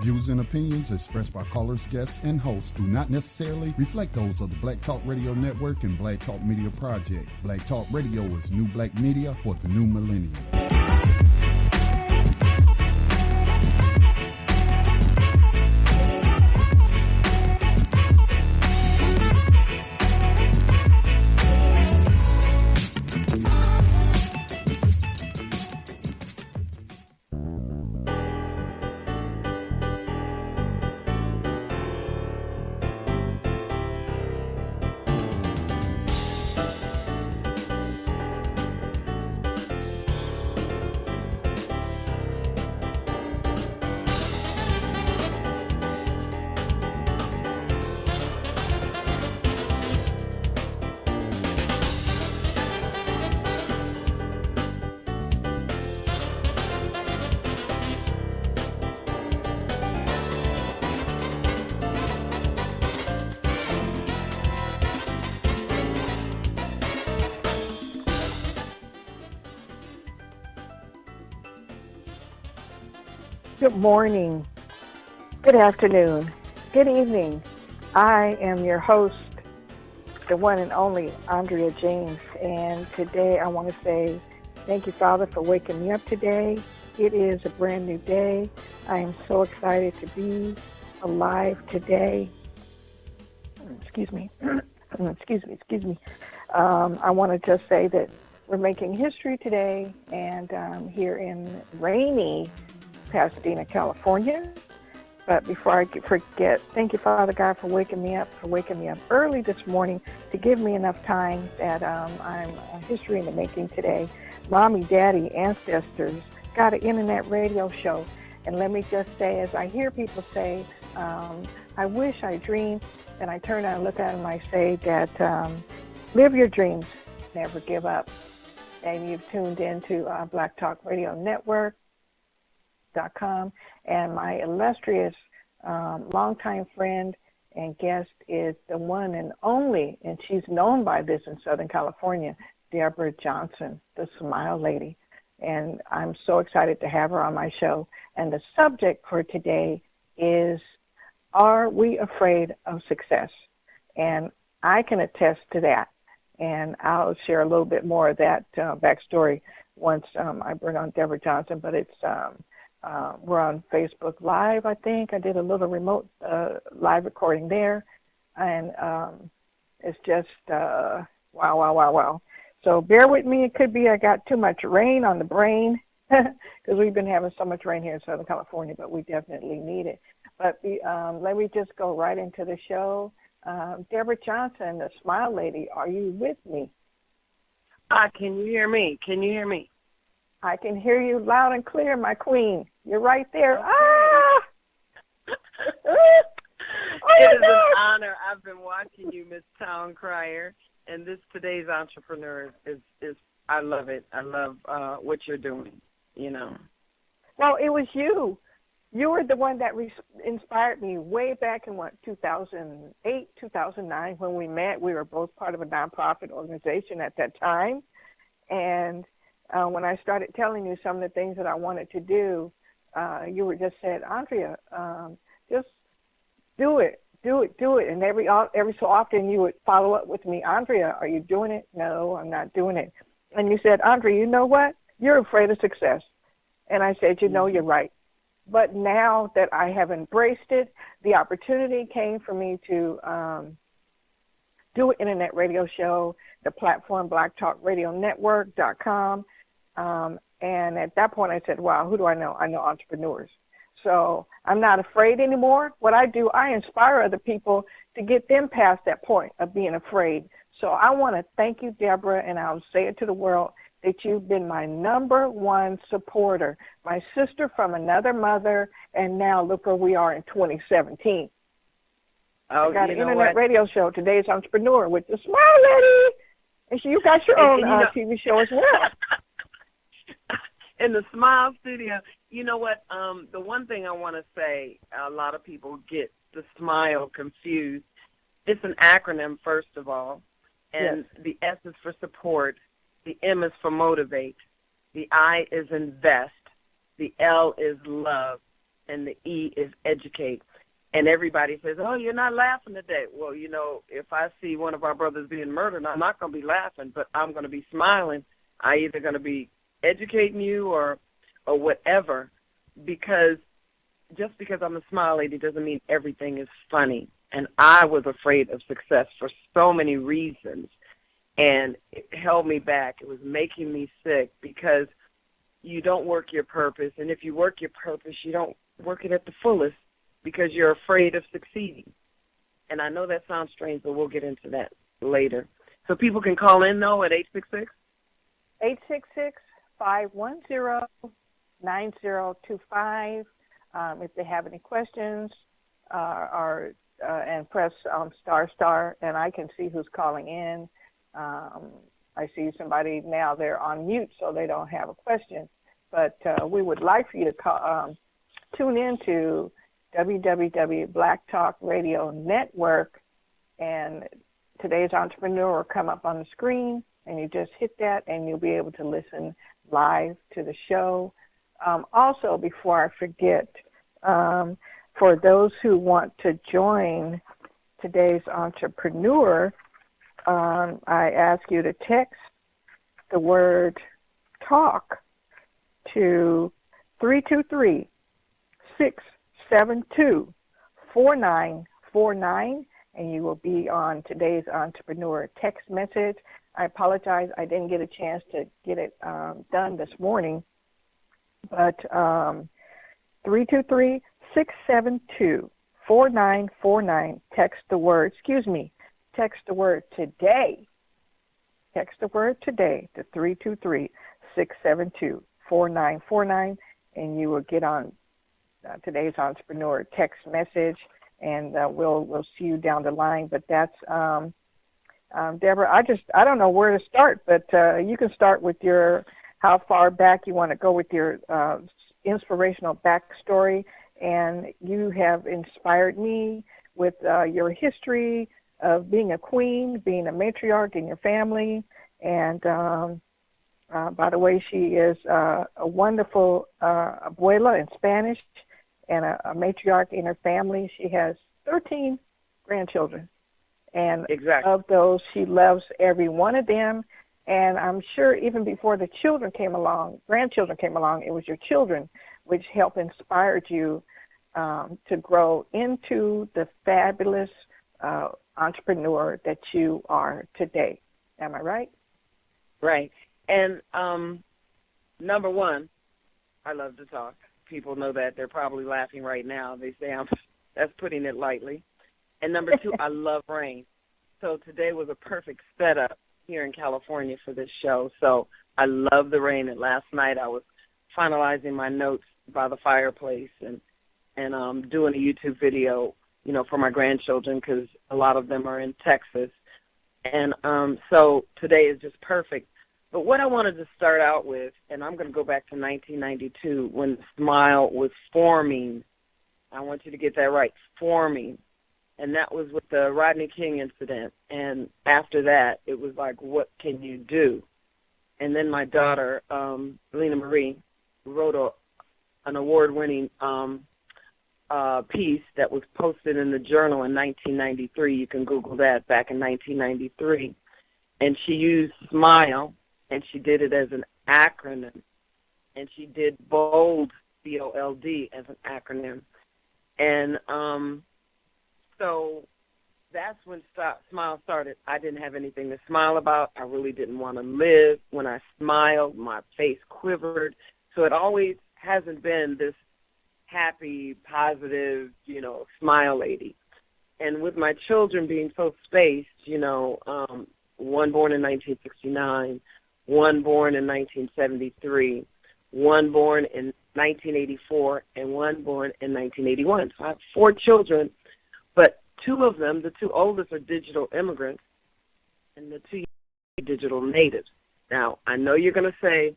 views and opinions expressed by callers, guests, and hosts do not necessarily reflect those of the Black Talk Radio Network and Black Talk Media Project. Black Talk Radio is new black media for the new millennium. Good morning, good afternoon, good evening. I am your host, the one and only Andrea James, and today I want to say thank you, Father, for waking me up today. It is a brand new day. I am so excited to be alive today. Excuse me. Excuse me. I want to just say that we're making history today, and here in rainy Pasadena, California. But before I forget, thank you, Father God, for waking me up early this morning to give me enough time that I'm a history in the making today. Mommy, Daddy, ancestors got an internet radio show. And let me just say, as I hear people say, I wish I dreamed, and I turn and look at them, I say that live your dreams, never give up. And you've tuned into Black Talk Radio Network. .com, and my illustrious longtime friend and guest is the one and only, and she's known by this in Southern California, Debra Johnson, the Smile Lady. And I'm so excited to have her on my show. And the subject for today is, are we afraid of success? And I can attest to that. And I'll share a little bit more of that backstory once I bring on Debra Johnson, but it's we're on Facebook Live, I think. I did a little remote live recording there. And it's just, wow. So bear with me. It could be I got too much rain on the brain because we've been having so much rain here in Southern California, but we definitely need it. But let me just go right into the show. Debra Johnson, the Smile Lady, are you with me? Can you hear me? I can hear you loud and clear, my queen. You're right there. Okay. Ah! It is an honor. I've been watching you, Miss Town Crier, and today's entrepreneur is I love it. I love what you're doing, you know. Well, it was you. You were the one that inspired me way back in, 2008, 2009, when we met. We were both part of a nonprofit organization at that time. And when I started telling you some of the things that I wanted to do, you were just said, Andrea, just do it. And every so often you would follow up with me, Andrea, are you doing it? No, I'm not doing it. And you said, Andrea, you know what? You're afraid of success. And I said, you're right. But now that I have embraced it, the opportunity came for me to do an internet radio show, the platform blacktalkradionetwork.com. And at that point I said, wow, who do I know? I know entrepreneurs. So I'm not afraid anymore. What I do, I inspire other people to get them past that point of being afraid. So I want to thank you, Debra, and I'll say it to the world, that you've been my number one supporter, my sister from another mother, and now look where we are in 2017. I got an internet radio show, Today's Entrepreneur, with the Smile Lady. And you got your own TV show as well. In the Smile Studio. You know what? The one thing I want to say, a lot of people get the smile confused. It's an acronym, first of all. And yes. The S is for support. The M is for motivate. The I is invest. The L is love. and the E is educate. And everybody says, oh, you're not laughing today. Well, you know, if I see one of our brothers being murdered, I'm not going to be laughing, but I'm going to be smiling. I'm either going to be educating you or whatever, because just because I'm a smile lady doesn't mean everything is funny. And I was afraid of success for so many reasons, and it held me back. It was making me sick because you don't work your purpose, and if you work your purpose, you don't work it at the fullest because you're afraid of succeeding. And I know that sounds strange, but we'll get into that later. So people can call in, though, at 866? 866-510-9025 if they have any questions, and press star, and I can see who's calling in. I see somebody now, they're on mute, so they don't have a question. But we would like for you to call, tune in to www. Black Talk Radio Network, and today's entrepreneur will come up on the screen, and you just hit that, and you'll be able to listen live to the show. Also, before I forget, for those who want to join today's entrepreneur, I ask you to text the word talk to 323-672-4949, and you will be on today's entrepreneur text message. I apologize, I didn't get a chance to get it done this morning, but 323-672-4949. Text the word today. Text the word today to 323-672-4949, and you will get on today's entrepreneur text message, and we'll see you down the line. But that's Debra. I don't know where to start, but you can start with how far back you want to go with your inspirational backstory, and you have inspired me with your history of being a queen, being a matriarch in your family, and by the way, she is a wonderful abuela in Spanish and a matriarch in her family. She has 13 grandchildren, and exactly. Of those, she loves every one of them. And I'm sure even before the grandchildren came along, it was your children which helped inspire you to grow into the fabulous entrepreneur that you are today. Am I right? Right. And number one, I love to talk. People know that. They're probably laughing right now. They say that's putting it lightly. And number two, I love rain. So today was a perfect setup here in California for this show. So I love the rain. And last night I was finalizing my notes by the fireplace and doing a YouTube video, for my grandchildren, because a lot of them are in Texas. And so today is just perfect. But what I wanted to start out with, and I'm going to go back to 1992 when the Smile was forming. I want you to get that right, forming. And that was with the Rodney King incident. And after that, it was like, what can you do? And then my daughter, Lena Marie, wrote an award-winning piece that was posted in the Journal in 1993. You can Google that, back in 1993. And she used SMILE, and she did it as an acronym. And she did BOLD, B-O-L-D, as an acronym. And so that's when Smile started. I didn't have anything to smile about. I really didn't want to live. When I smiled, my face quivered. So it always hasn't been this happy, positive, smile lady. And with my children being so spaced, one born in 1969, one born in 1973, one born in 1984, and one born in 1981. So I have 4 children, but 2 of them, the 2 oldest, are digital immigrants, and the 2 digital natives. Now, I know you're going to say,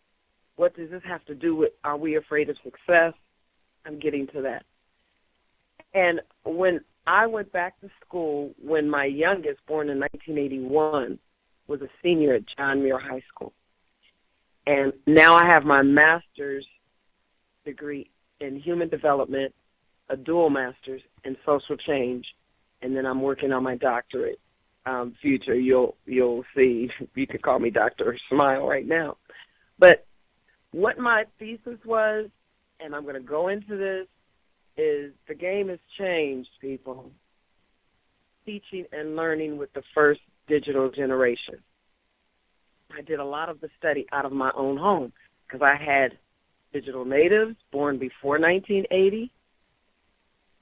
what does this have to do with, are we afraid of success? I'm getting to that. And when I went back to school, when my youngest, born in 1981, was a senior at John Muir High School. And now I have my master's degree in human development, a dual master's in social change, and then I'm working on my doctorate. Future, you'll see. You could call me Dr. Smile right now. But what my thesis was, and I'm going to go into this, is the game has changed, people. Teaching and learning with the first digital generation. I did a lot of the study out of my own home because I had digital natives born before 1980.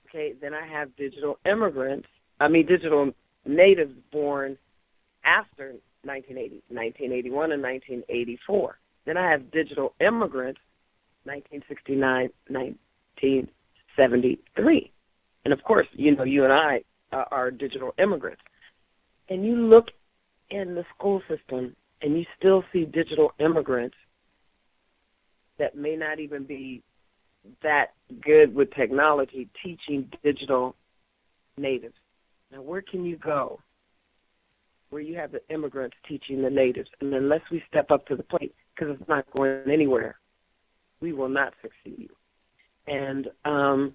Okay, then I have digital natives born after 1980, 1981 and 1984. Then I have digital immigrants, 1969, 1973. And, of course, you and I are digital immigrants. And you look in the school system, and you still see digital immigrants that may not even be that good with technology teaching digital natives. Now, where can you go where you have the immigrants teaching the natives? And unless we step up to the plate, because it's not going anywhere, we will not succeed. And a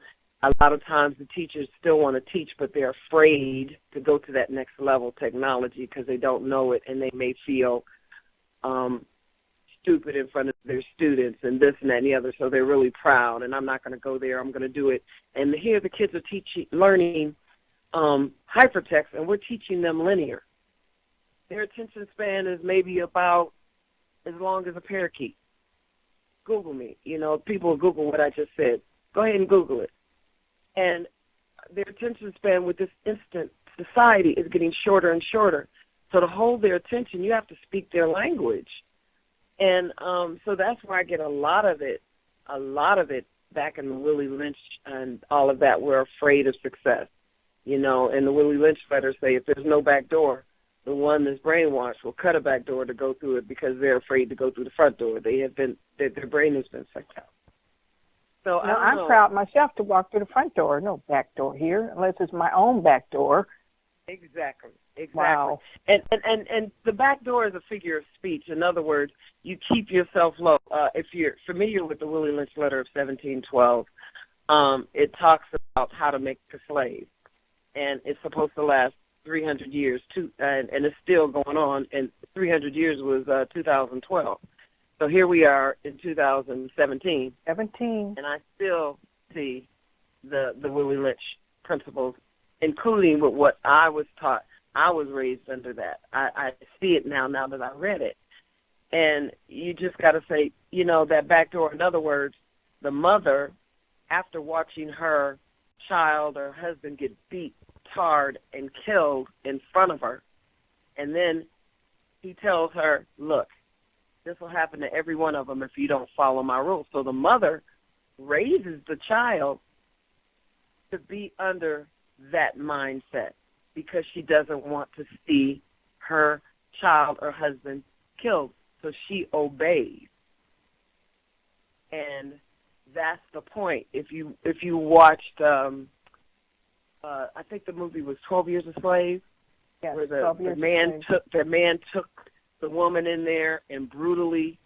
lot of times the teachers still want to teach, but they're afraid to go to that next level technology because they don't know it, and they may feel stupid in front of their students and this and that and the other, so they're really proud, and I'm not going to go there, I'm going to do it. And here the kids are learning hypertext, and we're teaching them linear. Their attention span is maybe about as long as a parakeet. Google me. People Google what I just said. Go ahead and Google it. And their attention span with this instant society is getting shorter and shorter. So to hold their attention, you have to speak their language. And so that's where I get a lot of it back in the Willie Lynch and all of that. We're afraid of success. And the Willie Lynch letters say if there's no back door, the one that's brainwashed will cut a back door to go through it because they're afraid to go through the front door. Their brain has been sucked out. So I'm proud myself to walk through the front door. No back door here, unless it's my own back door. Exactly. Wow. And the back door is a figure of speech. In other words, you keep yourself low. If you're familiar with the Willie Lynch letter of 1712, it talks about how to make a slave. And it's supposed to last 300 years, and it's still going on, and 300 years was 2012. So here we are in 2017. And I still see the Willie Lynch principles, including with what I was taught. I was raised under that. I see it now that I read it. And you just got to say, that back door. In other words, the mother, after watching her child or husband get beat, tarred, and killed in front of her, and then he tells her, look, this will happen to every one of them if you don't follow my rules. So the mother raises the child to be under that mindset because she doesn't want to see her child or husband killed. So she obeys. And that's the point. If you watched, I think the movie was 12 Years a Slave, yes, where the man took the woman in there and brutally,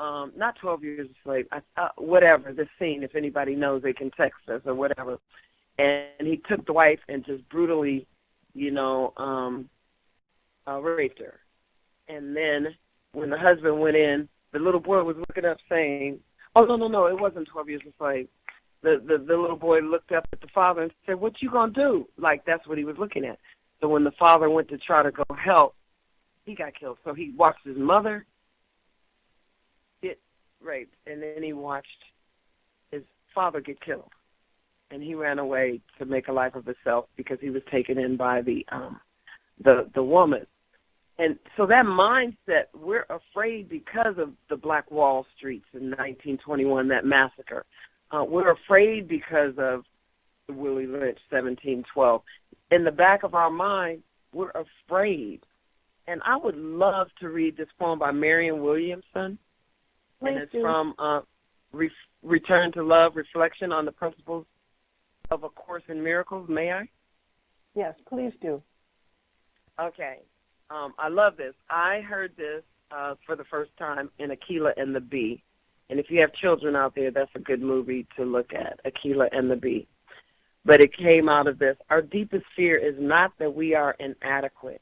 not 12 Years a Slave, whatever, the scene, if anybody knows, they can text us or whatever. And he took the wife and just brutally, raped her. And then when the husband went in, the little boy was looking up saying, oh, no, it wasn't 12 Years a Slave. The little boy looked up at the father and said, what you going to do? Like, that's what he was looking at. So when the father went to try to go help, he got killed. So he watched his mother get raped, and then he watched his father get killed. And he ran away to make a life of himself because he was taken in by the woman. And so that mindset, we're afraid because of the Black Wall Streets in 1921, that massacre. We're afraid because of the Willie Lynch 1712. In the back of our mind, we're afraid. And I would love to read this poem by Marianne Williamson. And it's from Return to Love, Reflection on the Principles of A Course in Miracles. May I? Yes, please do. Okay. I love this. I heard this for the first time in Aquila and the Bee And if you have children out there, that's a good movie to look at, Akeelah and the Bee. But it came out of this. Our deepest fear is not that we are inadequate.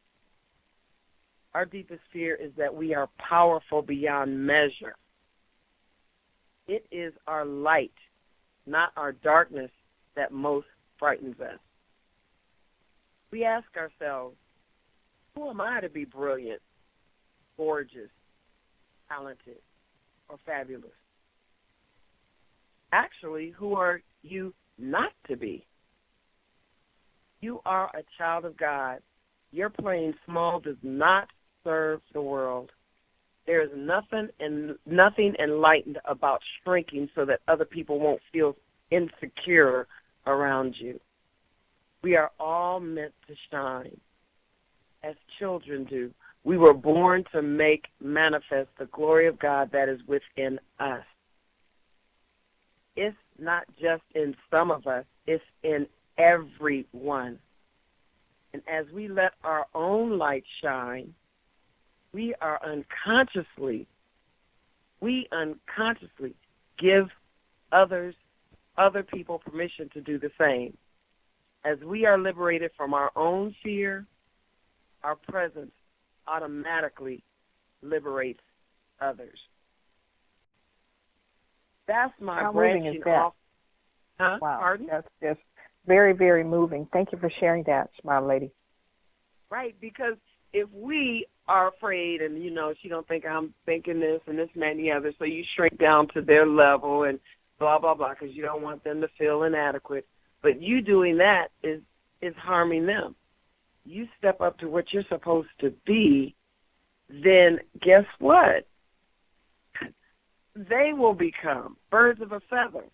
Our deepest fear is that we are powerful beyond measure. It is our light, not our darkness, that most frightens us. We ask ourselves, who am I to be brilliant, gorgeous, talented, or fabulous? Actually, who are you not to be? You are a child of God. Your playing small does not serve the world. There is nothing enlightened about shrinking so that other people won't feel insecure around you. We are all meant to shine, as children do. We were born to make manifest the glory of God that is within us. It's not just in some of us, it's in everyone. And as we let our own light shine, we unconsciously give other people permission to do the same. As we are liberated from our own fear, our presence automatically liberates others. That's my How moving branching is that? off. Huh? Wow, Pardon? that's just very, very moving. Thank you for sharing that, Smile Lady. Right, because if we are afraid and, she don't think I'm thinking this and this and that and the other, so you shrink down to their level and blah, blah, blah, because you don't want them to feel inadequate. But you doing that is harming them. You step up to what you're supposed to be, then guess what? They will become birds of a feather,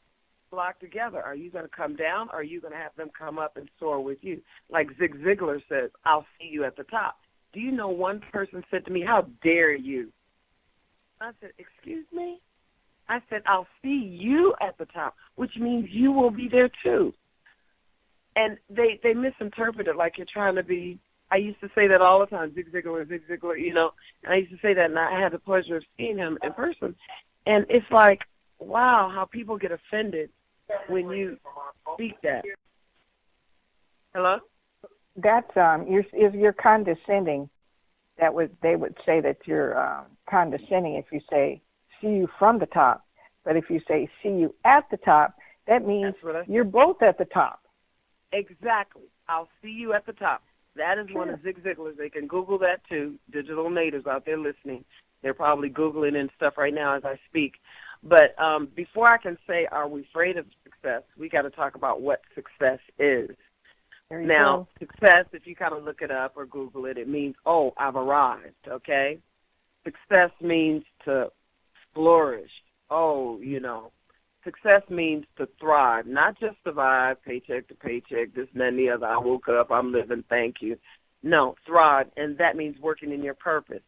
flock together. Are you going to come down, or are you going to have them come up and soar with you? Like Zig Ziglar says, I'll see you at the top. Do you know one person said to me, how dare you? I said, excuse me? I said, I'll see you at the top, which means you will be there too. And they misinterpret it like you're trying to be. I used to say that all the time, Zig Ziglar, and I used to say that, and I had the pleasure of seeing him in person. And it's like, wow, how people get offended when you speak that. Hello? That's you're condescending. They would say that you're condescending if you say see you from the top. But if you say see you at the top, that means you're both at the top. Exactly. I'll see you at the top. That is one of Zig Ziglar's. They can Google that too. Digital natives out there listening, they're probably Googling and stuff right now as I speak. But before I can say, are we afraid of success, we got to talk about what success is. Now, success, if you kind of look it up or Google it, it means, oh, I've arrived, okay? Success means to flourish. Oh, success means to thrive, not just survive, paycheck to paycheck, this and that and the other. I woke up, I'm living, thank you. No, thrive, and that means working in your purpose.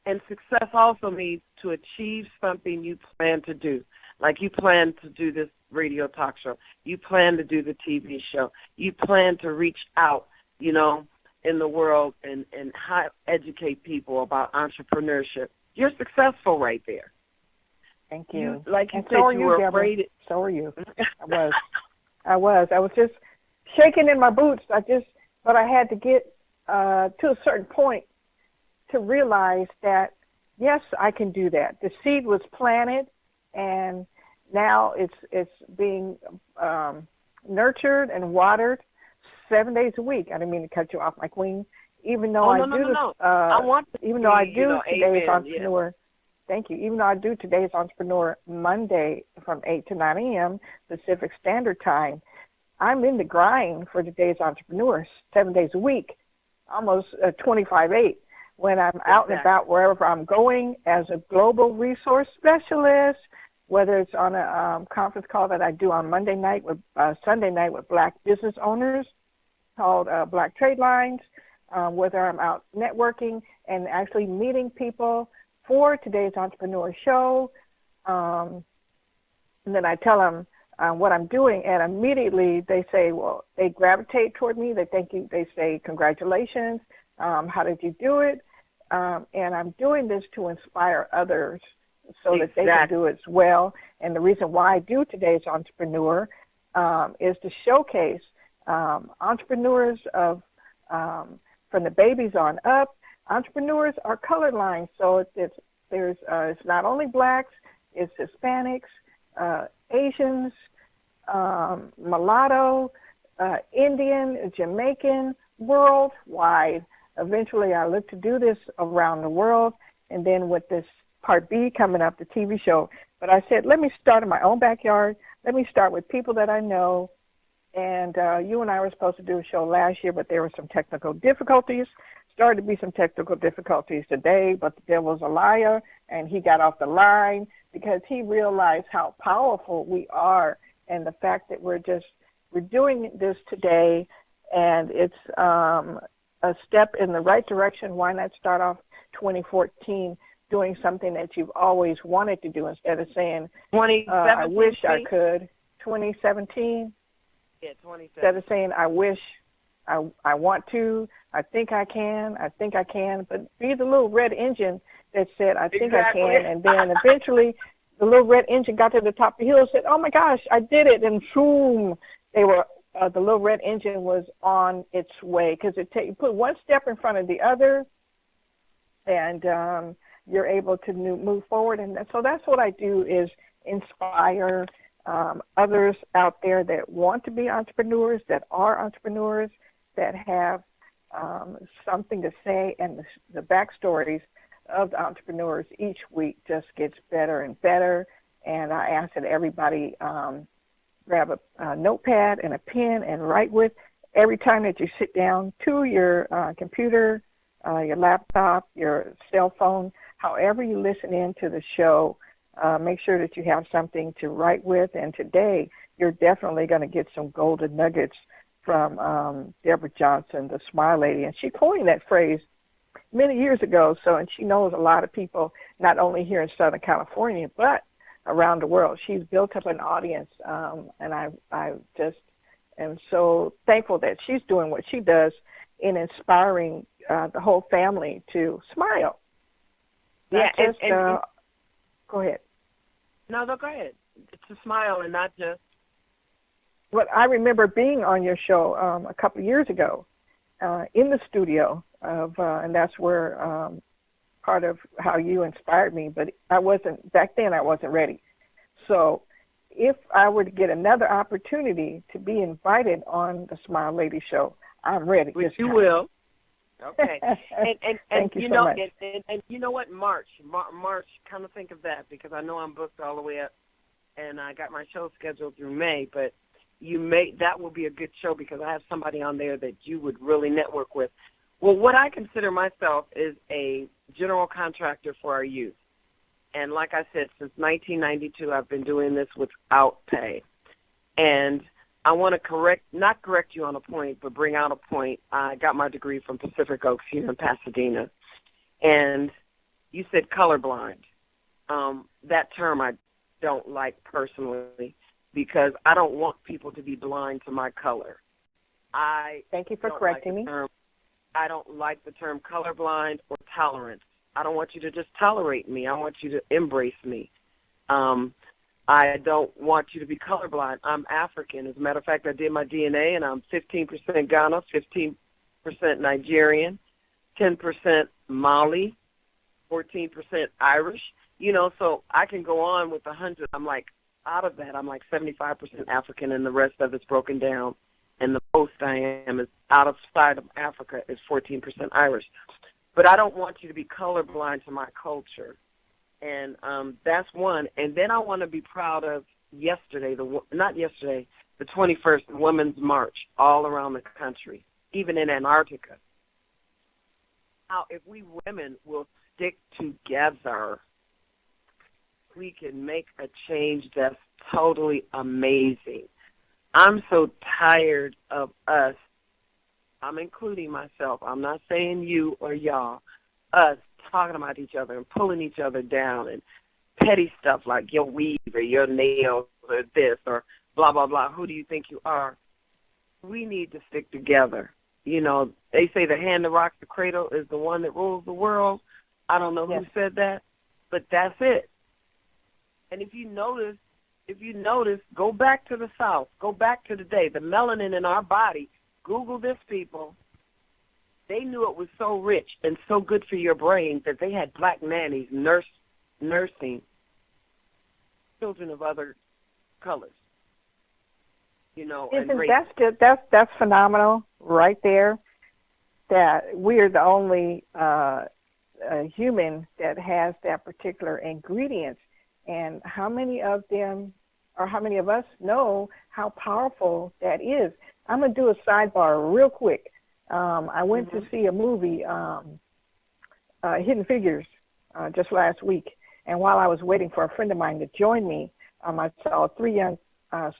And success also means to achieve something you plan to do. Like you plan to do this radio talk show. You plan to do the TV show. You plan to reach out, in the world and educate people about entrepreneurship. You're successful right there. Thank you. Like you and said, so you were Debra. afraid. So are you. I was just shaking in my boots. But I had to get to a certain point to realize that, yes, I can do that. The seed was planted, and now it's being nurtured and watered 7 days a week. I didn't mean to cut you off, my queen. Even though I do today's entrepreneur. Thank you. Even though I do today's entrepreneur Monday from 8 to 9 a.m. Pacific Standard Time, I'm in the grind for today's entrepreneur 7 days a week, almost 25/8. When I'm out and about wherever I'm going as a global resource specialist, whether it's on a conference call that I do on Sunday night with Black business owners called Black Trade Lines, whether I'm out networking and actually meeting people for today's entrepreneur show, and then I tell them what I'm doing, and immediately they say, well, they gravitate toward me. They thank you. They say, congratulations. How did you do it? And I'm doing this to inspire others so that they can do it as well. And the reason why I do today's entrepreneur is to showcase entrepreneurs of from the babies on up. Entrepreneurs are colorblind, so it's not only blacks, it's Hispanics, Asians, mulatto, Indian, Jamaican, worldwide. Eventually, I look to do this around the world, and then with this Part B coming up, the TV show. But I said, let me start in my own backyard. Let me start with people that I know. And you and I were supposed to do a show last year, but there were some technical difficulties. Started to be some technical difficulties today, but the devil's a liar, and he got off the line because he realized how powerful we are, and the fact that we're doing this today, and it's a step in the right direction. Why not start off 2014 doing something that you've always wanted to do instead of saying, I wish I could. 2017? Yeah, 2017. Instead of saying, I wish, I want to, I think I can, but be the little red engine that said, I think I can, and then eventually the little red engine got to the top of the hill and said, oh my gosh, I did it, and boom, the little red engine was on its way, because you put one step in front of the other, and you're able to move forward. And so that's what I do, is inspire others out there that want to be entrepreneurs, that are entrepreneurs, that have something to say, and the backstories of the entrepreneurs each week just gets better and better. And I ask that everybody grab a notepad and a pen and write with every time that you sit down to your computer, your laptop, your cell phone, however you listen in to the show. Make sure that you have something to write with. And today, you're definitely going to get some golden nuggets from Debra Johnson, the Smile Lady. And she coined that phrase many years ago. And she knows a lot of people, not only here in Southern California, but around the world. She's built up an audience. And I just am so thankful that she's doing what she does in inspiring the whole family to smile. Yeah, go ahead. No, go ahead. To smile and not just. But I remember being on your show a couple of years ago in the studio, and that's where part of how you inspired me. But back then I wasn't ready. So if I were to get another opportunity to be invited on the Smile Lady show, I'm ready. Which you will. Okay. And Thank you you so know, much. And you know what? March, kind of think of that, because I know I'm booked all the way up, and I got my show scheduled through May, but that will be a good show because I have somebody on there that you would really network with. Well, what I consider myself is a general contractor for our youth. And like I said, since 1992, I've been doing this without pay. And I want to not correct you on a point, but bring out a point. I got my degree from Pacific Oaks here in Pasadena. And you said colorblind. That term I don't like personally, because I don't want people to be blind to my color. Thank you for correcting me. I don't like the term colorblind or tolerant. I don't want you to just tolerate me. I want you to embrace me. I don't want you to be colorblind. I'm African. As a matter of fact, I did my DNA, and I'm 15% Ghana, 15% Nigerian, 10% Mali, 14% Irish. So I can go on with 100. I'm like, out of that, I'm like 75% African, and the rest of it's broken down. And the most I am is outside of Africa is 14% Irish. But I don't want you to be colorblind to my culture. And that's one. And then I want to be proud of the 21st Women's March all around the country, even in Antarctica. Now, if we women will stick together, we can make a change that's totally amazing. I'm so tired of us. I'm including myself. I'm not saying you or y'all. Us talking about each other and pulling each other down and petty stuff like your weave or your nails or this or blah, blah, blah. Who do you think you are? We need to stick together. They say the hand that rocks the cradle is the one that rules the world. I don't know who said that, but that's it. And if you notice, go back to the South. Go back to the day. The melanin in our body. Google this, people. They knew it was so rich and so good for your brain that they had black nannies nursing children of other colors. Isn't that's phenomenal right there? That we are the only human that has that particular ingredient, and how many of them, or how many of us know how powerful that is? I'm gonna do a sidebar real quick. I went to see a movie, Hidden Figures, just last week, and while I was waiting for a friend of mine to join me, I saw 3 young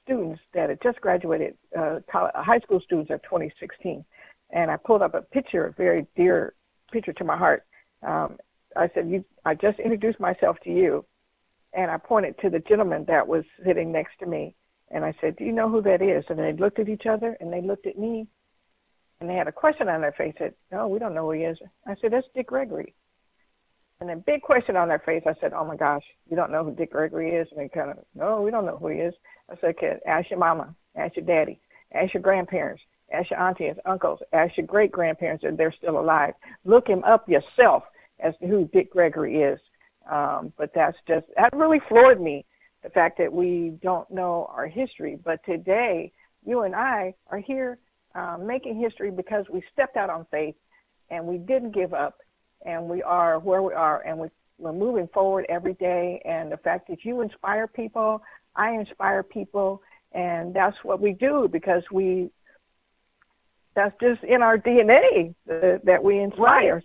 students that had just graduated, high school students of 2016, and I pulled up a picture, a very dear picture to my heart. I said, I just introduced myself to you, and I pointed to the gentleman that was sitting next to me, and I said, do you know who that is? And they looked at each other, and they looked at me, and they had a question on their face. Said, no, we don't know who he is. I said, that's Dick Gregory. And a big question on their face. I said, oh, my gosh, you don't know who Dick Gregory is? And they kind of, no, we don't know who he is. I said, okay, ask your mama, ask your daddy, ask your grandparents, ask your aunties, uncles, ask your great-grandparents if they're still alive. Look him up yourself as to who Dick Gregory is. But that really floored me, the fact that we don't know our history. But today, you and I are here making history because we stepped out on faith and we didn't give up, and we are where we are, and we're moving forward every day. And the fact that you inspire people, I inspire people, and that's what we do because that's just in our DNA that we inspire.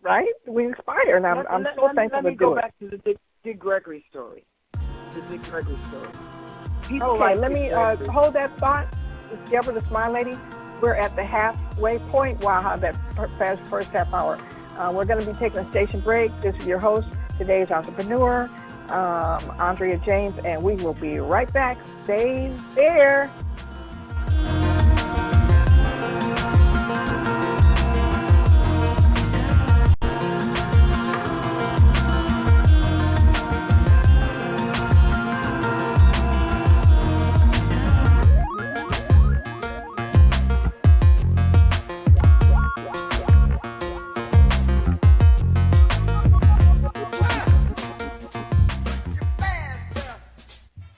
Right. So we inspire, and I'm so thankful to do it. Let me go back to the Dick Gregory story. The Dick Gregory story. Okay, let me hold that thought. It's Debra, the Smile Lady. We're at the halfway point. Wow, how that first half hour. We're going to be taking a station break. This is your host, today's entrepreneur, Andrea James, and we will be right back. Stay there.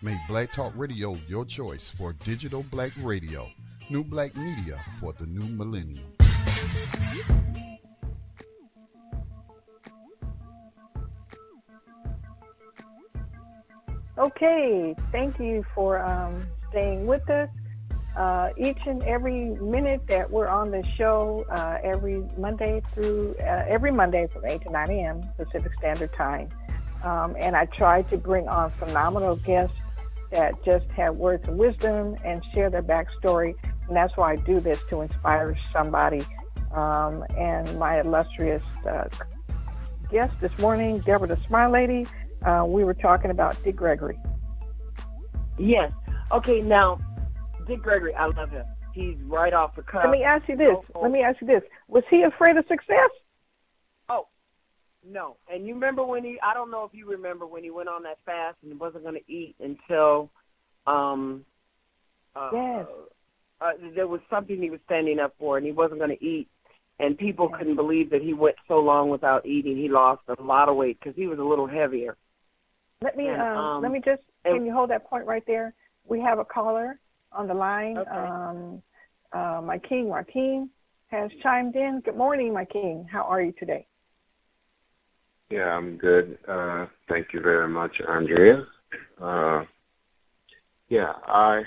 Make Black Talk Radio your choice for digital black radio. New black media for the new millennium. Okay, thank you for staying with us. Each and every minute that we're on the show, every Monday from 8 to 9 a.m. Pacific Standard Time. And I try to bring on phenomenal guests that just have words of wisdom and share their backstory. And that's why I do this, to inspire somebody. And my illustrious guest this morning, Debra, the Smile Lady, we were talking about Dick Gregory. Yes. Okay, now, Dick Gregory, I love him. He's right off the cuff. Let me ask you this. Was he afraid of success? Oh, no. And you remember I don't know if you remember when he went on that fast and wasn't going to eat until yes. There was something he was standing up for, and he wasn't going to eat. And people couldn't believe that he went so long without eating. He lost a lot of weight because he was a little heavier. Let me just, can you hold that point right there? We have a caller on the line. Okay. My king, Martin, has chimed in. Good morning, my king. How are you today? Yeah, I'm good. Thank you very much, Andrea. I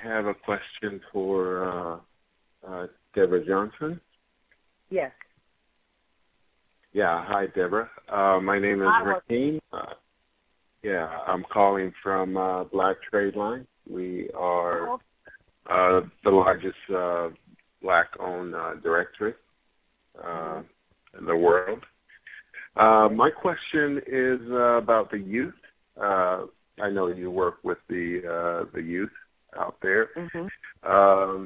have a question for Debra Johnson. Yes. Yeah, hi, Debra. My name is Raheem. I'm calling from Black Trade Line. We are the largest black-owned directory in the world. My question is about the youth. I know you work with the youth out there. Mm-hmm.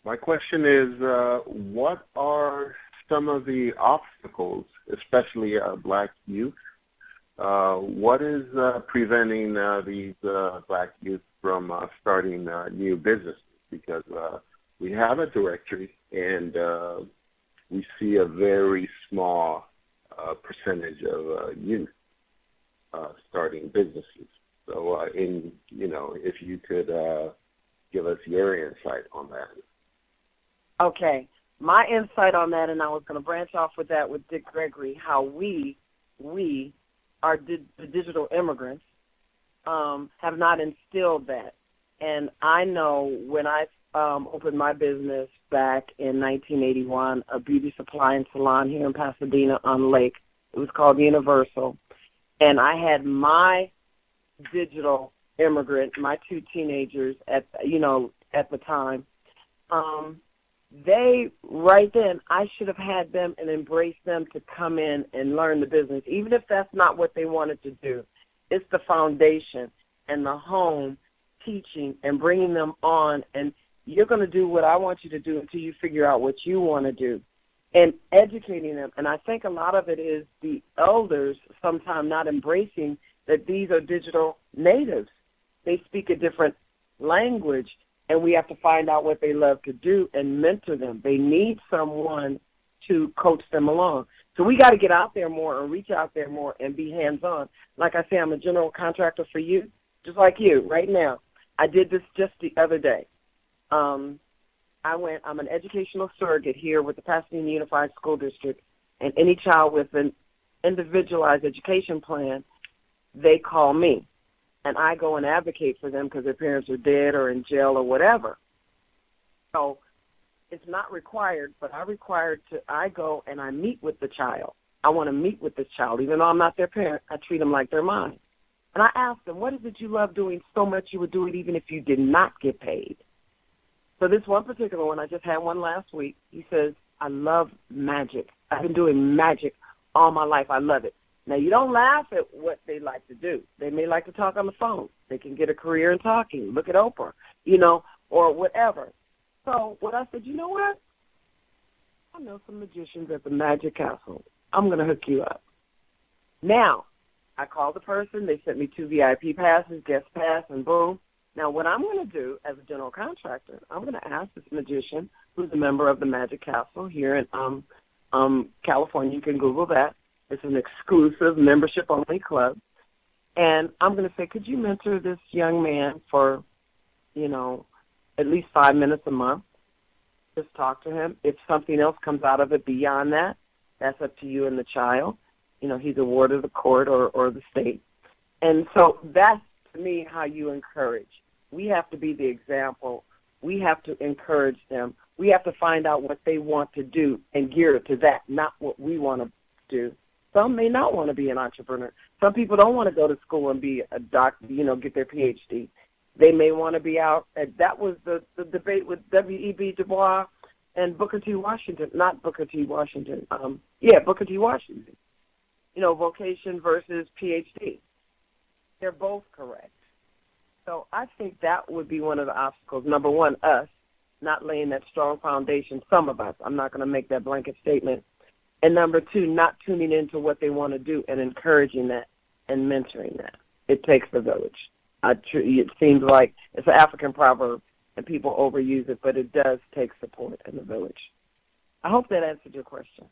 My question is, what are some of the obstacles, especially black youth, what is preventing these black youth from starting new businesses? Because we have a directory, and we see a very small percentage of youth starting businesses. So, if you could give us your insight on that. Okay. My insight on that, and I was going to branch off with that with Dick Gregory, how we are the digital immigrants, have not instilled that. And I know when I opened my business back in 1981, a beauty supply and salon here in Pasadena on Lake. It was called Universal. And I had my digital immigrant, my two teenagers at the time. They, right then, I should have had them and embraced them to come in and learn the business, even if that's not what they wanted to do. It's the foundation and the home teaching and bringing them on, and you're going to do what I want you to do until you figure out what you want to do, and educating them. And I think a lot of it is the elders sometimes not embracing that these are digital natives. They speak a different language, and we have to find out what they love to do and mentor them. They need someone to coach them along. So we got to get out there more and reach out there more and be hands-on. Like I say, I'm a general contractor for you, just like you right now. I did this just the other day. I'm an educational surrogate here with the Pasadena Unified School District, and any child with an individualized education plan, they call me. And I go and advocate for them because their parents are dead or in jail or whatever. So it's not required, but I go and I meet with the child. I want to meet with this child. Even though I'm not their parent, I treat them like they're mine. And I ask them, what is it you love doing so much you would do it even if you did not get paid? So this one particular one, I just had one last week. He says, I love magic. I've been doing magic all my life. I love it. Now, you don't laugh at what they like to do. They may like to talk on the phone. They can get a career in talking. Look at Oprah, or whatever. So what I said, you know what? I know some magicians at the Magic Castle. I'm going to hook you up. Now, I called the person. They sent me 2 VIP passes, guest pass, and boom. Now, what I'm going to do as a general contractor, I'm going to ask this magician, who's a member of the Magic Castle here in California. You can Google that. It's an exclusive membership-only club. And I'm going to say, could you mentor this young man for, at least 5 minutes a month? Just talk to him. If something else comes out of it beyond that, that's up to you and the child. He's a ward of the court or the state. And so that's, to me, how you encourage. We have to be the example. We have to encourage them. We have to find out what they want to do and gear it to that, not what we want to do. Some may not want to be an entrepreneur. Some people don't want to go to school and be a doctor, get their PhD. They may want to be out. That was the debate with W.E.B. Du Bois and Booker T. Washington. Not Booker T. Washington. Booker T. Washington. Vocation versus PhD. They're both correct. So I think that would be one of the obstacles. Number one, us not laying that strong foundation. Some of us. I'm not going to make that blanket statement. And number two, not tuning into what they want to do and encouraging that and mentoring that. It takes a village. It seems like it's an African proverb, and people overuse it, but it does take support in the village. I hope that answered your question.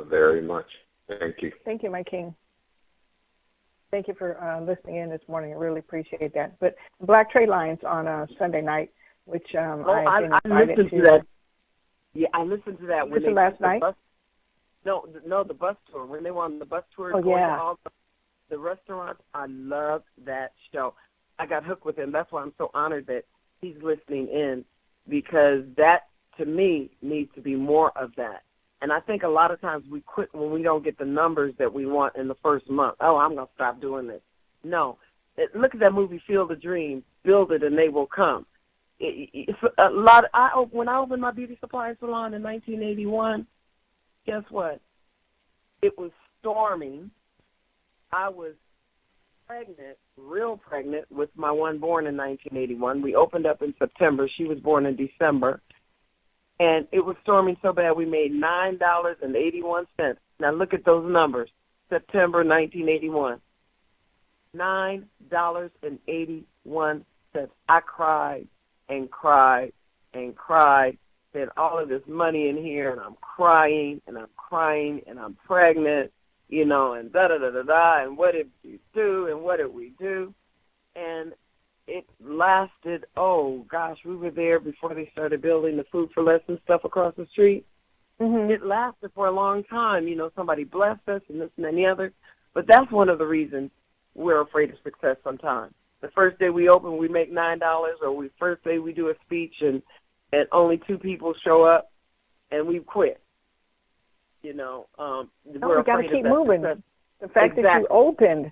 Very much. Thank you. Thank you, my king. Thank you for listening in this morning. I really appreciate that. But Black Trade Lines on Sunday night, which I listened to that. Yeah, I listened to that when they last night. The bus tour when they were on the bus tour. Oh, yeah. To all the restaurants. I love that show. I got hooked with him. That's why I'm so honored that he's listening in, because that to me needs to be more of that. And I think a lot of times we quit when we don't get the numbers that we want in the first month. Oh, I'm going to stop doing this. No. Look at that movie, Field of Dreams. Build it and they will come. It's a lot. When I opened my beauty supply salon in 1981, guess what? It was storming. I was pregnant, real pregnant, with my one born in 1981. We opened up in September. She was born in December. And it was storming so bad we made $9.81. Now look at those numbers. September 1981. $9.81. I cried and cried and cried. Said all of this money in here, and I'm crying and I'm crying and I'm pregnant, and da-da-da-da-da, and what did you do and what did we do? And it lasted, we were there before they started building the Food for Less and stuff across the street. Mm-hmm. It lasted for a long time. Somebody blessed us and this and then the other. But that's one of the reasons we're afraid of success sometimes. The first day we open, we make $9, or first day we do a speech and only 2 people show up, and we quit. We got to keep moving. Success. The fact that you opened.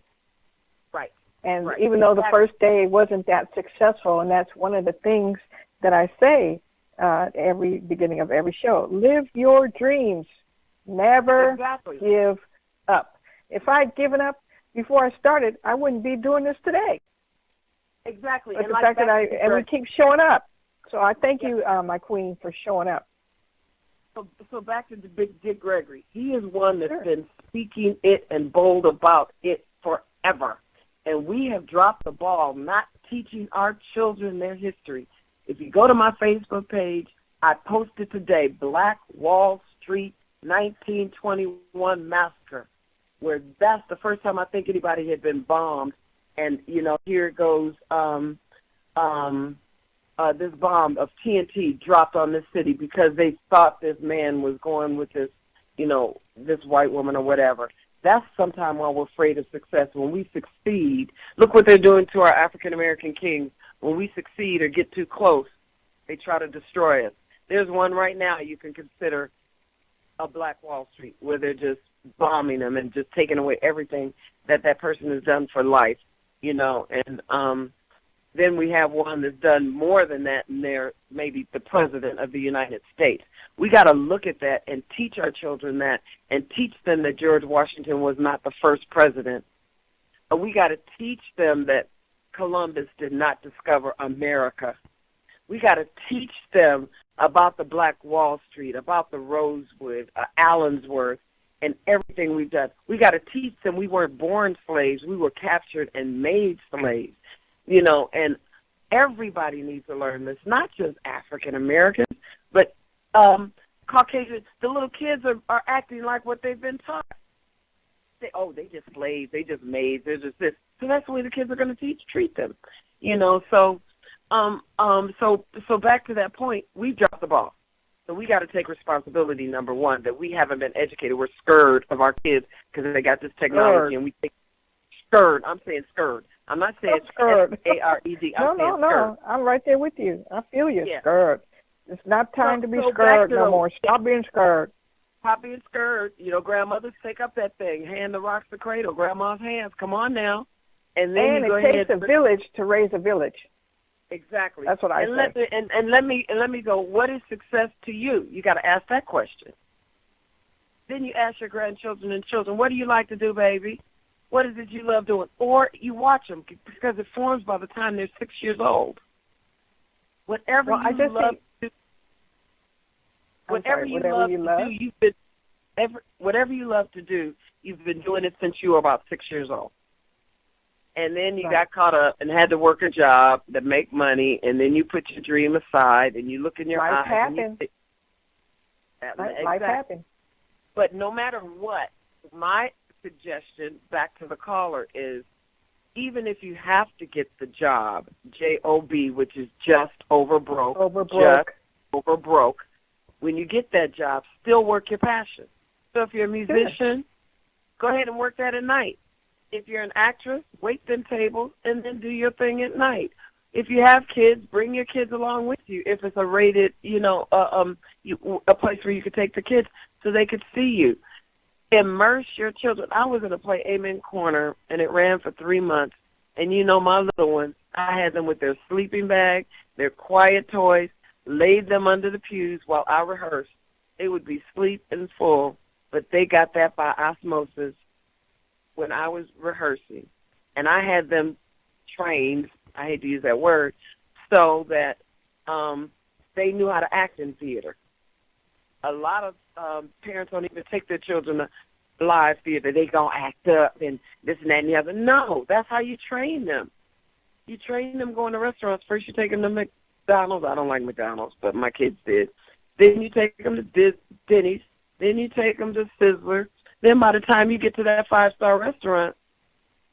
Right. And right. even though the first day wasn't that successful, and that's one of the things that I say every beginning of every show, live your dreams. Never give up. If I'd given up before I started, I wouldn't be doing this today. Exactly. But the fact that we keep showing up. So I thank you, my queen, for showing up. So back to the big Dick Gregory. He is one that's been speaking it and bold about it forever. And we have dropped the ball not teaching our children their history. If you go to my Facebook page, I posted today, Black Wall Street 1921 Massacre, where that's the first time I think anybody had been bombed. And, here it goes, this bomb of TNT dropped on this city because they thought this man was going with this, this white woman or whatever. That's sometimes why we're afraid of success. When we succeed, look what they're doing to our African-American kings. When we succeed or get too close, they try to destroy us. There's one right now you can consider a Black Wall Street, where they're just bombing them and just taking away everything that person has done for life, and then we have one that's done more than that, and they're maybe the president of the United States. We got to look at that and teach our children that, and teach them that George Washington was not the first president. We got to teach them that Columbus did not discover America. We got to teach them about the Black Wall Street, about the Rosewood, Allensworth, and everything we've done. We got to teach them we weren't born slaves. We were captured and made slaves. And everybody needs to learn this, not just African Americans, but Caucasians. The little kids are acting like what they've been taught. They just slaves, they just maids, they're just this. So that's the way the kids are going to treat them. So back to that point, we dropped the ball. So we got to take responsibility, number one, that we haven't been educated. We're scared of our kids because they got this technology, and we think scared. I'm saying scared. I'm not saying scared. S-A-R-E-D. No. I'm right there with you. I feel you. Yeah. Scared. It's not time to be scared no more. Stop being scared. Stop being scared. Grandmothers take up that thing. Hand the rocks to cradle. Grandma's hands. Come on now. And then it takes a village to raise a village. Exactly. That's what I say. Let me go, what is success to you? You got to ask that question. Then you ask your grandchildren and children, what do you like to do, baby? What is it you love doing? Or you watch them, because it forms by the time they're 6 years old. Whatever you love to do, you've been doing it since you were about 6 years old. And then you got caught up and had to work a job to make money, and then you put your dream aside, and you look in your eyes. Life happens. But no matter what, my suggestion back to the caller is, even if you have to get the job, J-O-B, which is just over broke, when you get that job, still work your passion. So if you're a musician, go ahead and work that at night. If you're an actress, wait them tables and then do your thing at night. If you have kids, bring your kids along with you. If it's a rated, a place where you could take the kids so they could see you. Immerse your children. I was in a play, Amen Corner, and it ran for 3 months. And my little ones, I had them with their sleeping bag, their quiet toys, laid them under the pews while I rehearsed. They would be asleep and full, but they got that by osmosis when I was rehearsing. And I had them trained, I hate to use that word, so that they knew how to act in theater. A lot of parents don't even take their children live theater. They gonna act up and this and that and the other. No, that's how you train them. You train them going to restaurants. First, you take them to McDonald's. I don't like McDonald's, but my kids did. Then you take them to Denny's. Then you take them to Sizzler. Then by the time you get to that 5-star restaurant,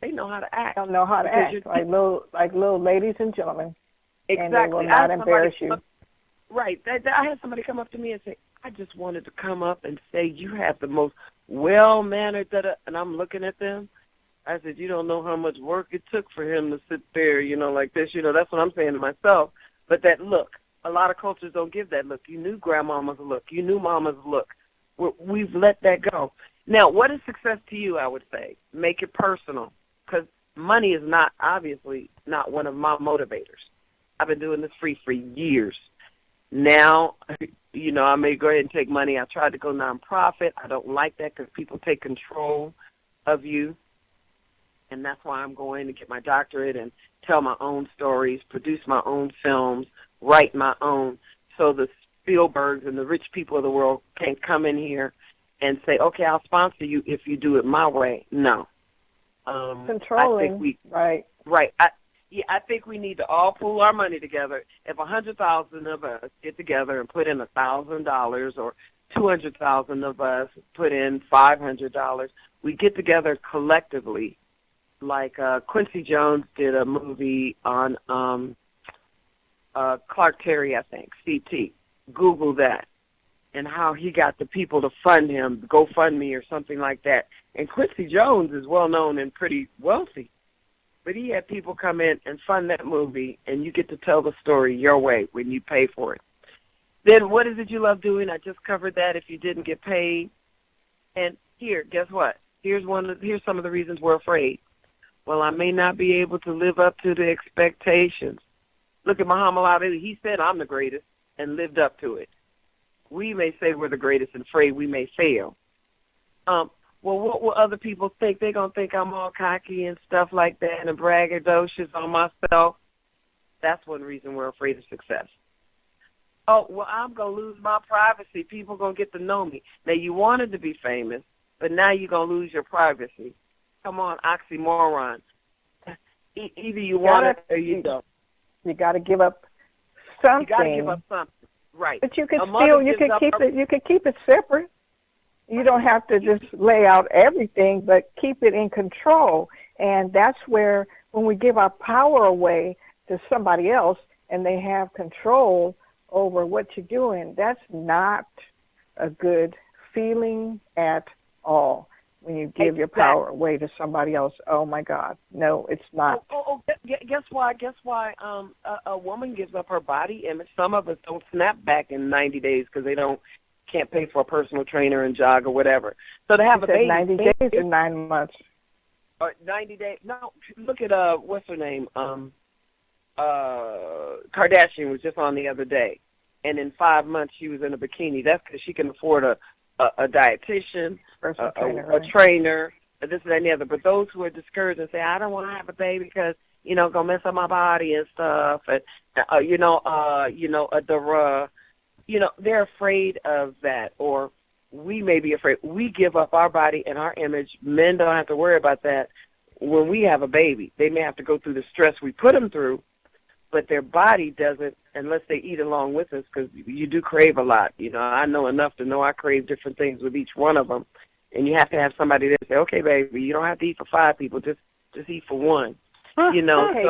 they know how to act. They don't know how to act like little ladies and gentlemen. Exactly. And they will not embarrass you. Right. I had somebody come up to me and say, I just wanted to come up and say you have the most well-mannered, and I'm looking at them. I said, you don't know how much work it took for him to sit there, like this. That's what I'm saying to myself. But that look, a lot of cultures don't give that look. You knew grandmama's look. You knew mama's look. We've let that go. Now, what is success to you, I would say? Make it personal, because money is obviously not one of my motivators. I've been doing this free for years. Now, I may go ahead and take money. I tried to go nonprofit. I don't like that because people take control of you. And that's why I'm going to get my doctorate and tell my own stories, produce my own films, write my own, so the Spielbergs and the rich people of the world can come in here and say, okay, I'll sponsor you if you do it my way. No. Controlling, right. Right. I think we need to all pool our money together. If 100,000 of us get together and put in $1,000 or 200,000 of us put in $500, we get together collectively. Like Quincy Jones did a movie on Clark Terry, I think, CT. Google that, and how he got the people to fund him, GoFundMe or something like that. And Quincy Jones is well known and pretty wealthy, but he had people come in and fund that movie, and you get to tell the story your way when you pay for it. Then what is it you love doing? I just covered that if you didn't get paid. And here, guess what? Here's some of the reasons we're afraid. Well, I may not be able to live up to the expectations. Look at Muhammad Ali. He said, I'm the greatest, and lived up to it. We may say we're the greatest and afraid we may fail. Well, what will other people think? They're going to think I'm all cocky and stuff like that and braggadocious on myself. That's one reason we're afraid of success. Oh, well, I'm going to lose my privacy. People are going to get to know me. Now, you wanted to be famous, but now you're going to lose your privacy. Come on, oxymoron. Either you want it or you don't. You got to give up something. You got to give up something, right? But you can keep it separate. You don't have to just lay out everything, but keep it in control. And that's where, when we give our power away to somebody else and they have control over what you're doing, that's not a good feeling at all. When you give your power away to somebody else, oh my God, no, it's not. Guess why? A woman gives up her body image. Some of us don't snap back in 90 days because they can't pay for a personal trainer and jog or whatever. So to have a baby, 90 days or 9 months. 90 days. No, look at what's her name? Kardashian was just on the other day, and in 5 months she was in a bikini. That's because she can afford a dietitian, a trainer, this and that and the other. But those who are discouraged and say, I don't want to have a baby because, gonna mess up my body and stuff, and, they're afraid of that. Or we may be afraid. We give up our body and our image. Men don't have to worry about that. When we have a baby, they may have to go through the stress we put them through, but their body doesn't unless they eat along with us, because you do crave a lot. I know enough to know I crave different things with each one of them, and you have to have somebody that say, okay, baby, you don't have to eat for 5 people, just eat for one. Hey,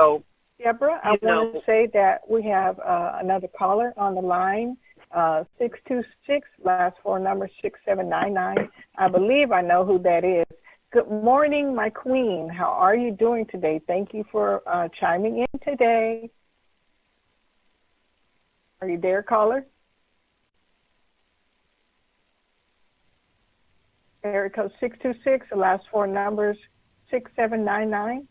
so Deborah, I want to say that we have another caller on the line, 626, last 4 number 6799. I believe I know who that is. Good morning, my queen. How are you doing today? Thank you for chiming in today. Are you there, caller? Area code 626, the last 4 numbers, 6799.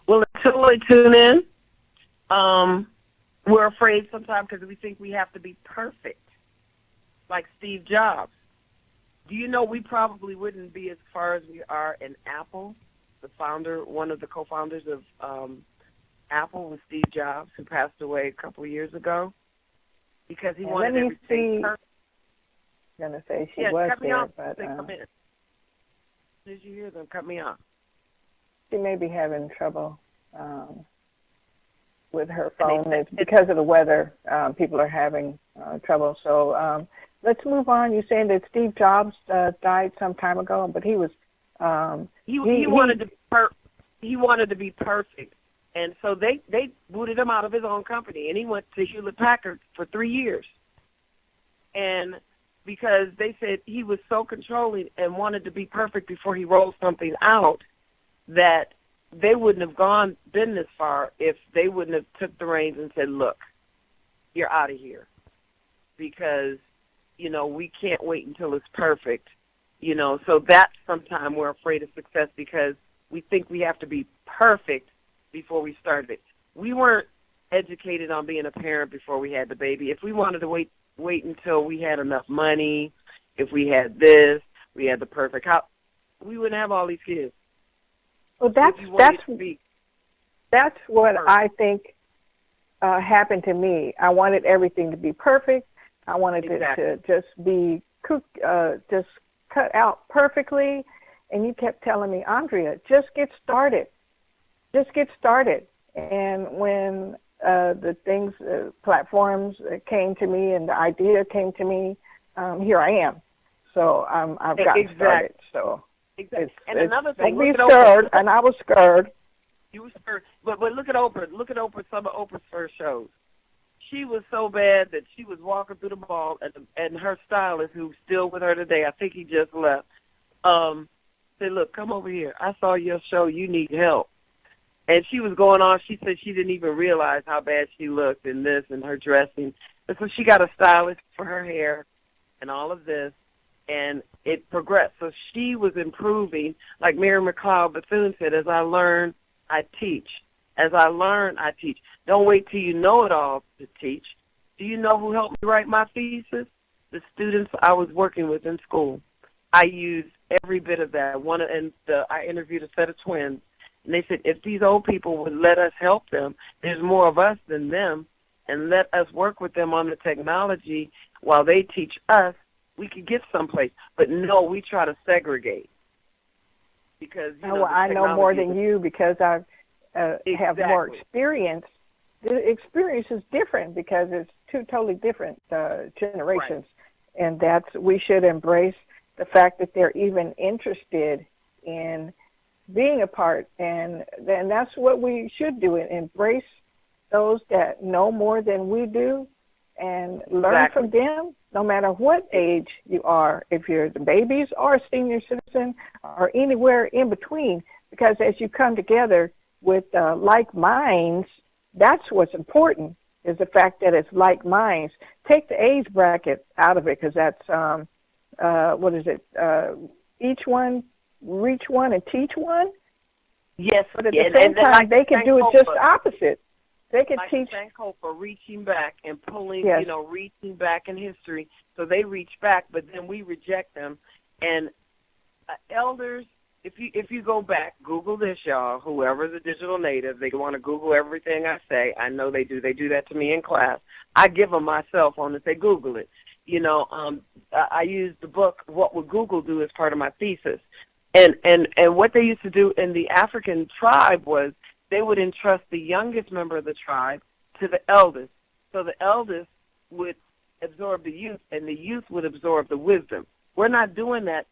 Well, until they tune in, we're afraid sometimes because we think we have to be perfect, like Steve Jobs. Do you know we probably wouldn't be as far as we are in Apple? The founder, one of the co-founders of Apple was Steve Jobs, who passed away a couple of years ago. because he And wanted let me everything see. perfect. I'm going to say she Yeah, was cut me there, off. but They come in. Did you hear them? Cut me off. she may be having trouble with her And phone. It's because of the weather. People are having trouble. So let's move on. You're saying that Steve Jobs died some time ago, but he was he wanted to he wanted to be perfect, and so they booted him out of his own company, and he went to Hewlett Packard for 3 years, and because they said he was so controlling and wanted to be perfect before he rolled something out, that they wouldn't have been this far if they wouldn't have took the reins and said, look, you're out of here, because, you know, we can't wait until it's perfect, you know. So that's sometimes we're afraid of success because we think we have to be perfect before we started it. We weren't educated on being a parent before we had the baby. If we wanted to wait until we had enough money, if we had this, we had the perfect house, we wouldn't have all these kids. Well, that's what I think happened to me. I wanted everything to be perfect. I wanted it to just be just cut out perfectly. And you kept telling me, Andrea, just get started. Just get started. And when the things, platforms came to me and the idea came to me, here I am. So I've gotten started. So exactly. And another thing, don't be scared. And I was scared. You were scared. But look at Oprah. Look at Oprah. Some of Oprah's first shows. She was so bad that she was walking through the mall, and her stylist, who's still with her today, I think he just left, said, look, come over here. I saw your show. You need help. And she was going on. She said she didn't even realize how bad she looked in this and her dressing. And so she got a stylist for her hair and all of this, and it progressed. So she was improving. Like Mary McLeod Bethune said, as I learn, I teach. As I learn, I teach. Don't wait till you know it all to teach. Do you know who helped me write my thesis? The students I was working with in school. I used every bit of that. I interviewed a set of twins, and they said, if these old people would let us help them, there's more of us than them, and let us work with them on the technology while they teach us, we could get someplace. But no, we try to segregate. Because I know more than you because I have more experience. The experience is different because it's two totally different generations, and we should embrace the fact that they're even interested in being a part, and that's what we should do, embrace those that know more than we do and learn from them, no matter what age you are, if you're the babies or a senior citizen or anywhere in between, because as you come together with like minds, that's what's important, is the fact that it's like minds. Take the age bracket out of it, because that's each one reach one and teach one? Yes. But at the same time, they can do it just opposite. They can teach. Thank Hope for reaching back and pulling, yes. Reaching back in history. So they reach back, but then we reject them. And elders, if you go back, Google this, y'all, whoever's a digital native, they want to Google everything I say. I know they do. They do that to me in class. I give them my cell phone and say, Google it. I use the book, What Would Google Do, as part of my thesis. And what they used to do in the African tribe was they would entrust the youngest member of the tribe to the eldest. So the eldest would absorb the youth, and the youth would absorb the wisdom. We're not doing that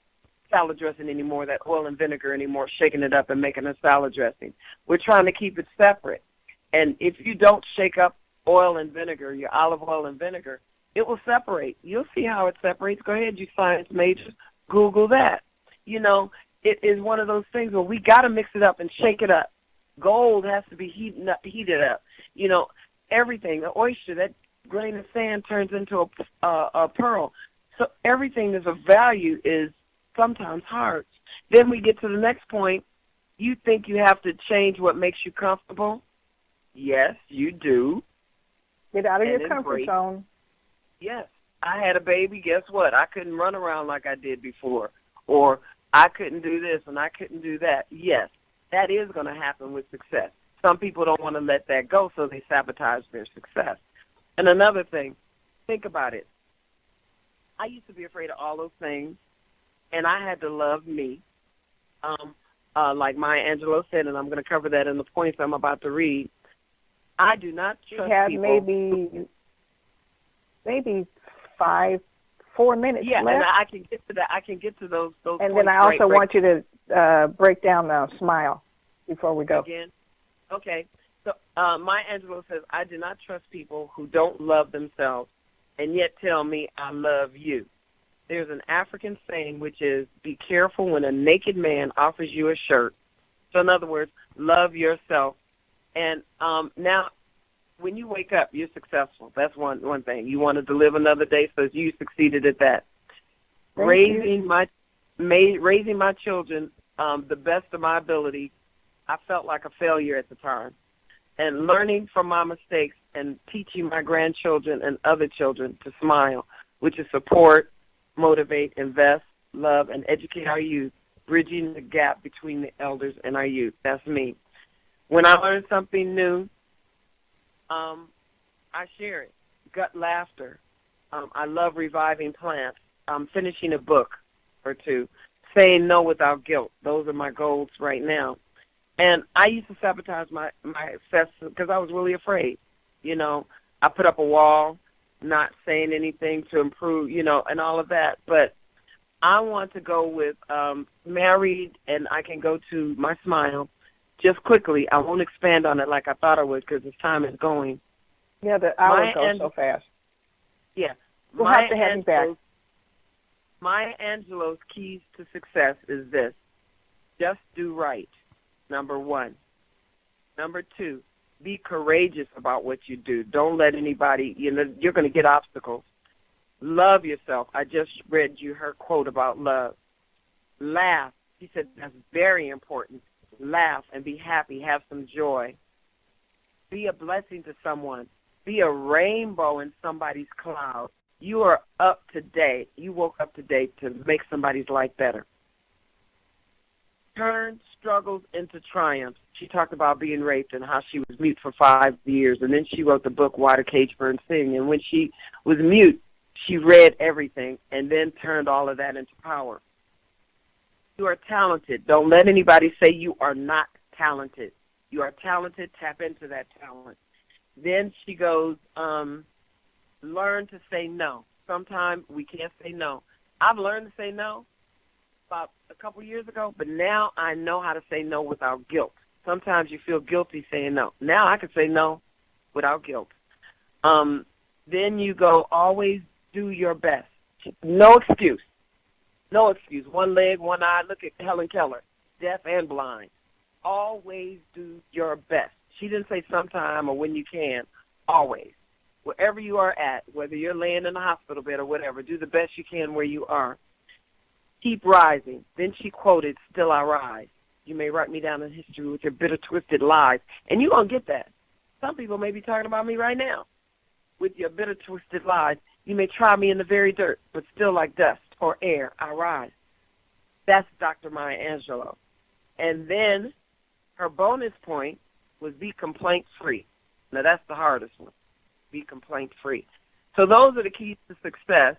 salad dressing anymore, that oil and vinegar anymore, shaking it up and making a salad dressing. We're trying to keep it separate. And if you don't shake up oil and vinegar, your olive oil and vinegar, it will separate. You'll see how it separates. Go ahead, you science majors, Google that. It is one of those things where we got to mix it up and shake it up. Gold has to be heated up. Everything, the oyster, that grain of sand turns into a pearl. So everything that's of value is sometimes hard. Then we get to the next point. You think you have to change what makes you comfortable? Yes, you do. Get out of your comfort zone. Yes. I had a baby. Guess what? I couldn't run around like I did before. Or I couldn't do this and I couldn't do that. Yes, that is going to happen with success. Some people don't want to let that go, so they sabotage their success. And another thing, Think about it. I used to be afraid of all those things, and I had to love me. Like Maya Angelou said, and I'm going to cover that in the points I'm about to read. I do not trust people. maybe 4 minutes left. And I can get to that. I can get to those and points. Then I also want you to break down the smile before we go. Again? Okay. So Maya Angelou says, I do not trust people who don't love themselves and yet tell me I love you. There's an African saying which is, be careful when a naked man offers you a shirt. So in other words, love yourself. And now, when you wake up, you're successful. That's one thing. You wanted to live another day, so you succeeded at that. Raising my children the best of my ability, I felt like a failure at the time. And learning from my mistakes and teaching my grandchildren and other children to smile, which is support, motivate, invest, love, and educate our youth, bridging the gap between the elders and our youth. That's me. When I learn something new, I share it. Gut laughter. I love reviving plants. I'm finishing a book or two. Saying no without guilt. Those are my goals right now. And I used to sabotage my success because I was really afraid. You know, I put up a wall, not saying anything to improve, you know, and all of that. But I want to go with married, and I can go to my smile. Just quickly, I won't expand on it like I thought I would because this time is going. Yeah, the hour goes so fast. Yeah. We'll have to have you back. Maya Angelou's keys to success is this. Just do right, number one. Number two, be courageous about what you do. Don't let anybody, you know, you're going to get obstacles. Love yourself. I just read you her quote about love. Laugh. She said that's very important. Laugh and be happy. Have some joy. Be a blessing to someone. Be a rainbow in somebody's cloud. You are up today. You woke up today to make somebody's life better. Turn struggles into triumphs. She talked about being raped and how she was mute for 5 years, and then she wrote the book Why the Cage Bird Sing. And when she was mute, she read everything and then turned all of that into power. You are talented. Don't let anybody say you are not talented. You are talented. Tap into that talent. Then she goes, learn to say no. Sometimes we can't say no. I've learned to say no about a couple years ago, but now I know how to say no without guilt. Sometimes you feel guilty saying no. Now I can say no without guilt. Then you go, always do your best. No excuse. No excuse. One leg, one eye. Look at Helen Keller, deaf and blind. Always do your best. She didn't say sometime or when you can. Always. Wherever you are at, whether you're laying in a hospital bed or whatever, do the best you can where you are. Keep rising. Then she quoted, still I rise. You may write me down in history with your bitter, twisted lies. And you're going to get that. Some people may be talking about me right now. With your bitter, twisted lies, you may try me in the very dirt, but still like dust or air, I rise. That's Dr. Maya Angelou. And then her bonus point was be complaint-free. Now, that's the hardest one, be complaint-free. So those are the keys to success,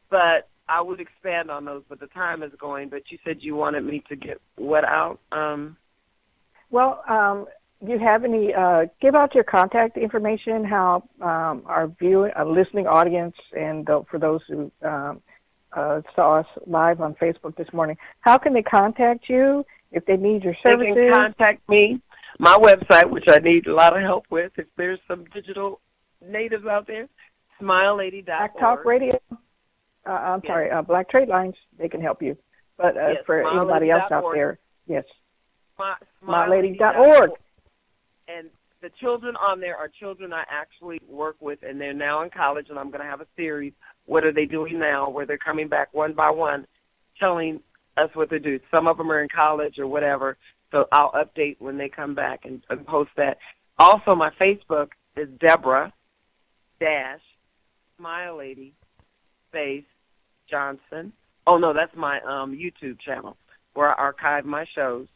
but I would expand on those, but the time is going. But you said you wanted me to get what out? Do you have any, give out your contact information, how our listening audience, and for those who saw us live on Facebook this morning, how can they contact you if they need your services? They can contact me. My website, which I need a lot of help with, if there's some digital natives out there, smilelady.org. Black Talk Radio. Black Trade Lines, they can help you. But for anybody else out there, yes, smilelady.org. And the children on there are children I actually work with, and they're now in college, and I'm going to have a series, What Are They Doing Now, where they're coming back one by one, telling us what they do. Some of them are in college or whatever, so I'll update when they come back and post that. Also, my Facebook is Debra Smile Lady Johnson. Oh, no, that's my YouTube channel where I archive my shows.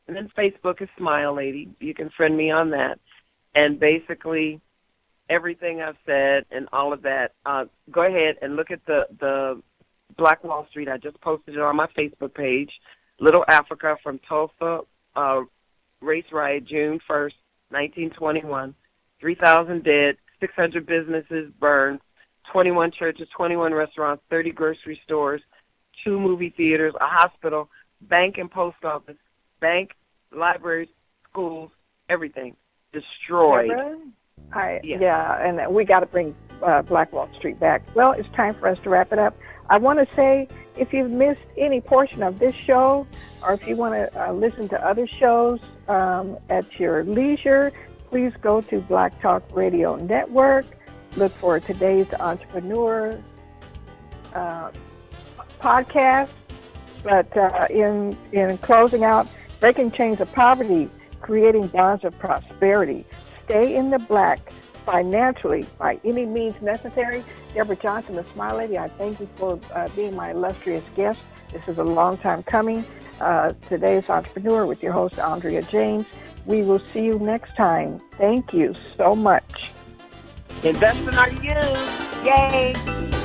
And then Facebook is Smile Lady. You can friend me on that. And basically, everything I've said and all of that, go ahead and look at the Black Wall Street. I just posted it on my Facebook page. Little Africa from Tulsa, race riot, June 1st, 1921. 3,000 dead, 600 businesses burned, 21 churches, 21 restaurants, 30 grocery stores, 2 movie theaters, a hospital, bank and post office, bank, libraries, schools, everything destroyed. Debra? Yeah, and we got to bring Black Wall Street back. Well, it's time for us to wrap it up. I want to say, if you've missed any portion of this show, or if you want to listen to other shows at your leisure, please go to Black Talk Radio Network. Look for today's Entrepreneur podcast. But in closing out, breaking chains of poverty, creating bonds of prosperity. Stay in the black financially by any means necessary. Debra Johnson, the Smile Lady, I thank you for being my illustrious guest. This is a long time coming. Today's Entrepreneur with your host, Andrea James. We will see you next time. Thank you so much. Invest in our youth. Yay!